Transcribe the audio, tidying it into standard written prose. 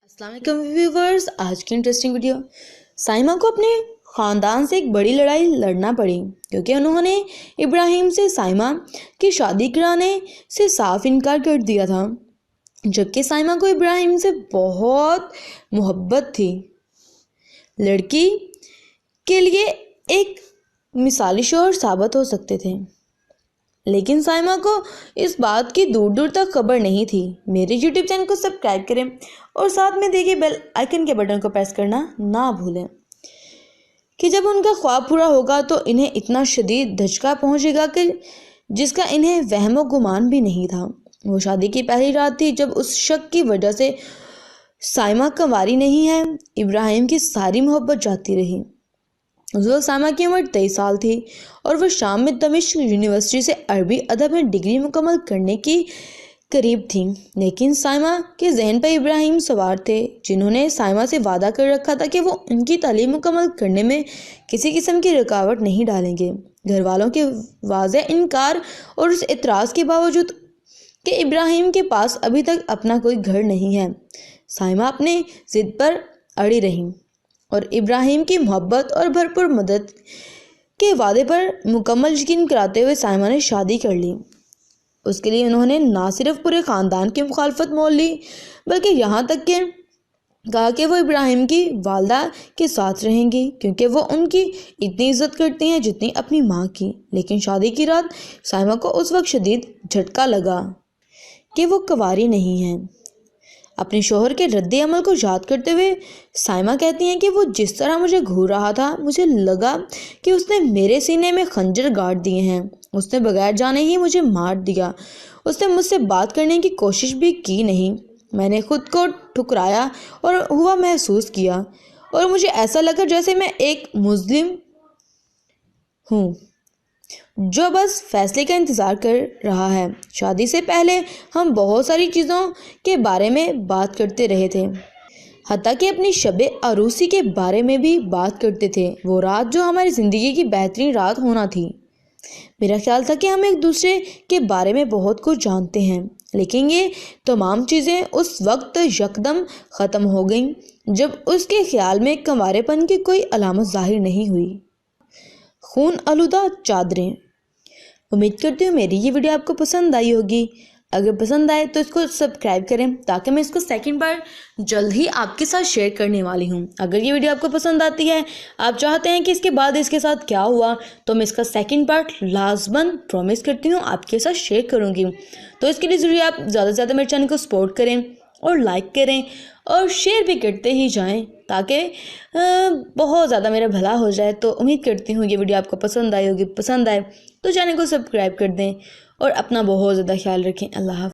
अस्सलाम वालेकुम व्यूवर्स, आज की इंटरेस्टिंग वीडियो। साइमा को अपने ख़ानदान से एक बड़ी लड़ाई लड़ना पड़ी क्योंकि उन्होंने इब्राहिम से साइमा की शादी कराने से साफ इनकार कर दिया था, जबकि साइमा को इब्राहिम से बहुत मोहब्बत थी। लड़की के लिए एक मिसाली शौहर साबित हो सकते थे, लेकिन साइमा को इस बात की दूर दूर तक खबर नहीं थी। मेरे YouTube चैनल को सब्सक्राइब करें और साथ में देखिए बेल आइकन के बटन को प्रेस करना ना भूलें कि जब उनका ख्वाब पूरा होगा तो इन्हें इतना शदीद धचका पहुंचेगा कि जिसका इन्हें वहमो गुमान भी नहीं था। वो शादी की पहली रात थी जब उस शक की वजह से साइमा कंवारी नहीं है, इब्राहिम की सारी मोहब्बत जाती रही। उस वक्त साइमा की उम्र 23 साल थी और वह शाम में दमिश्क यूनिवर्सिटी से अरबी अदब में डिग्री मुकम्मल करने की करीब थी, लेकिन साइमा के जहन पर इब्राहिम सवार थे, जिन्होंने साइमा से वादा कर रखा था कि वो उनकी तालीम मुकम्मल करने में किसी किस्म की रुकावट नहीं डालेंगे। घर वालों के वाज़ेह इनकार और उस एतराज़ के बावजूद कि इब्राहिम के पास अभी तक अपना कोई घर नहीं है, साइमा अपने ज़िद पर अड़ी रही और इब्राहिम की मोहब्बत और भरपूर मदद के वादे पर मुकम्मल यकीन कराते हुए साइमा ने शादी कर ली। उसके लिए उन्होंने ना सिर्फ पूरे ख़ानदान की मुखालफत मोल ली, बल्कि यहाँ तक कि कहा कि वो इब्राहिम की वालदा के साथ रहेंगी क्योंकि वो उनकी इतनी इज्जत करती हैं जितनी अपनी माँ की। लेकिन शादी की रात साइमा को उस वक्त शदीद झटका लगा कि वो कंवारी नहीं है। अपने शोहर के रद्द अमल को याद करते हुए साइमा कहती हैं कि वो जिस तरह मुझे घूर रहा था, मुझे लगा कि उसने मेरे सीने में खंजर गाड़ दिए हैं। उसने बगैर जाने ही मुझे मार दिया। उसने मुझसे बात करने की कोशिश भी की नहीं। मैंने खुद को ठुकराया और हुआ महसूस किया और मुझे ऐसा लगा जैसे मैं एक मुस्लिम हूँ जो बस फैसले का इंतज़ार कर रहा है। शादी से पहले हम बहुत सारी चीज़ों के बारे में बात करते रहे थे, हत्ता कि अपनी शबे अरूसी के बारे में भी बात करते थे। वो रात जो हमारी ज़िंदगी की बेहतरीन रात होना थी। मेरा ख्याल था कि हम एक दूसरे के बारे में बहुत कुछ जानते हैं, लेकिन ये तमाम चीज़ें उस वक्त यकदम ख़त्म हो गईं जब उसके ख्याल में कंवारेपन की कोई अलामत ज़ाहिर नहीं हुई। खून आलूदा चादरें। उम्मीद करती हूँ मेरी ये वीडियो आपको पसंद आई होगी। अगर पसंद आए तो इसको सब्सक्राइब करें ताकि मैं इसको सेकंड बार जल्द ही आपके साथ शेयर करने वाली हूँ। अगर ये वीडियो आपको पसंद आती है, आप चाहते हैं कि इसके बाद इसके साथ क्या हुआ, तो मैं इसका सेकंड पार्ट लाजमन प्रॉमिस करती हूँ आपके साथ शेयर करूँगी। तो इसके लिए ज़रूरी आप ज़्यादा से ज़्यादा मेरे चैनल को सपोर्ट करें और लाइक करें और शेयर भी करते ही जाएं ताकि बहुत ज़्यादा मेरा भला हो जाए। तो उम्मीद करती हूँ ये वीडियो आपको पसंद आई होगी। पसंद आए तो चैनल को सब्सक्राइब कर दें और अपना बहुत ज़्यादा ख्याल रखें। अल्लाह हाफ़िज़।